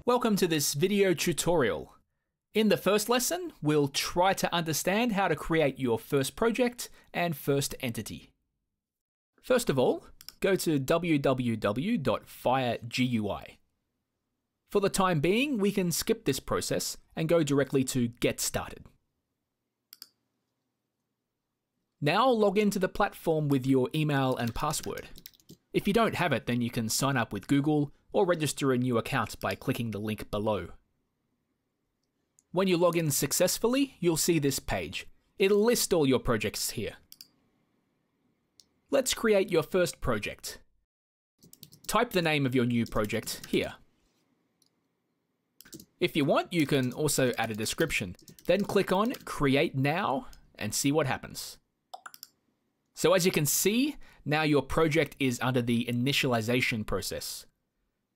Welcome to this video tutorial. In the first lesson, we'll try to understand how to create your first project and first entity. First of all, go to www.firegui. For the time being, we can skip this process and go directly to Get Started. Now log into the platform with your email and password. If you don't have it, then you can sign up with Google or register a new account by clicking the link below. When you log in successfully, you'll see this page. It'll list all your projects here. Let's create your first project. Type the name of your new project here. If you want, you can also add a description. Then click on Create Now and see what happens. So as you can see, now your project is under the initialization process.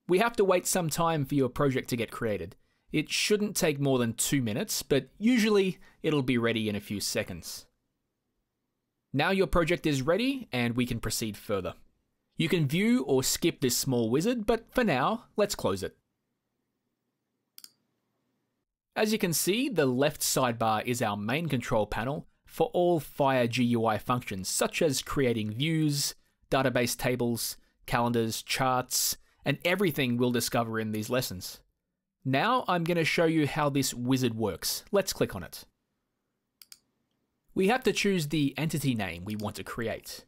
We have to wait some time for your project to get created. It shouldn't take more than 2 minutes, but usually it'll be ready in a few seconds. Now your project is ready and we can proceed further. You can view or skip this small wizard, but for now, let's close it. As you can see, the left sidebar is our main control panel for all FireGUI functions, such as creating views, database tables, calendars, charts, and everything we'll discover in these lessons. Now I'm going to show you how this wizard works. Let's click on it. We have to choose the entity name we want to create.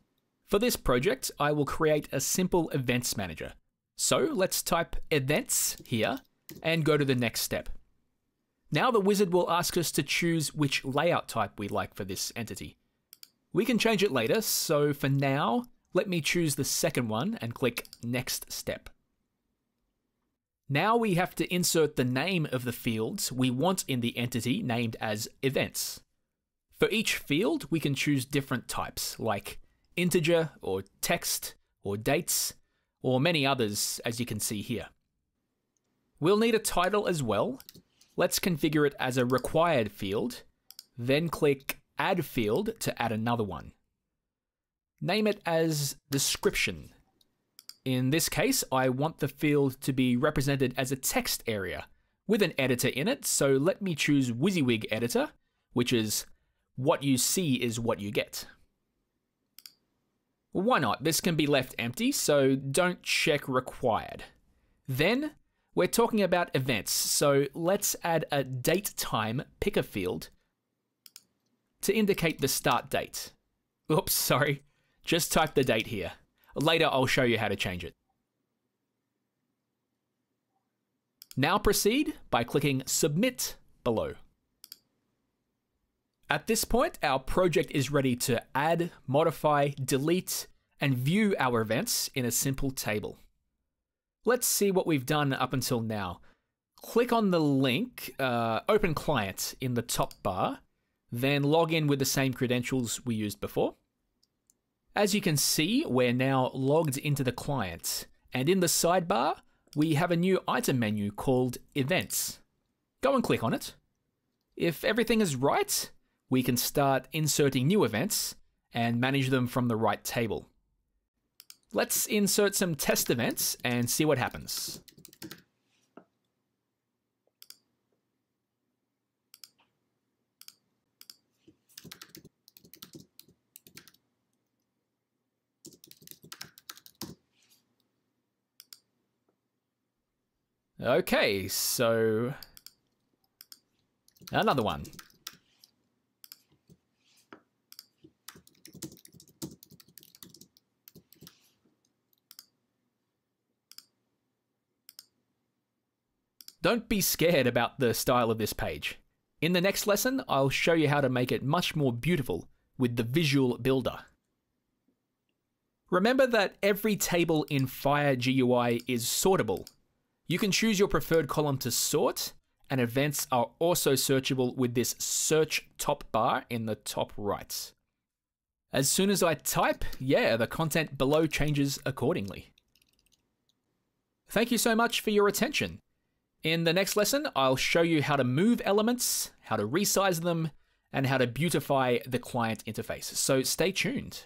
For this project, I will create a simple events manager. So let's type events here and go to the next step. Now the wizard will ask us to choose which layout type we like for this entity. We can change it later, so for now, let me choose the second one and click Next Step. Now we have to insert the name of the fields we want in the entity named as events. For each field, we can choose different types like integer or text or dates or many others, as you can see here. We'll need a title as well. Let's configure it as a required field, then click Add Field to add another one. Name it as Description. In this case, I want the field to be represented as a text area with an editor in it, so let me choose WYSIWYG Editor, which is what you see is what you get. Why not? This can be left empty, so don't check required. Then, we're talking about events, so let's add a date time picker field to indicate the start date. Oops, sorry. Just type the date here. Later, I'll show you how to change it. Now proceed by clicking Submit below. At this point, our project is ready to add, modify, delete, and view our events in a simple table. Let's see what we've done up until now. Click on the link, Open Client in the top bar, then log in with the same credentials we used before. As you can see, we're now logged into the client, and in the sidebar, we have a new item menu called Events. Go and click on it. If everything is right, we can start inserting new events and manage them from the right table. Let's insert some test events and see what happens. Okay, so another one. Don't be scared about the style of this page. In the next lesson, I'll show you how to make it much more beautiful with the Visual Builder. Remember that every table in FireGUI is sortable. You can choose your preferred column to sort, and events are also searchable with this search top bar in the top right. As soon as I type, the content below changes accordingly. Thank you so much for your attention. In the next lesson, I'll show you how to move elements, how to resize them, and how to beautify the client interface, so stay tuned.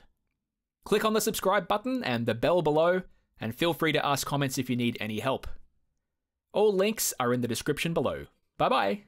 Click on the subscribe button and the bell below, and feel free to ask comments if you need any help. All links are in the description below. Bye bye!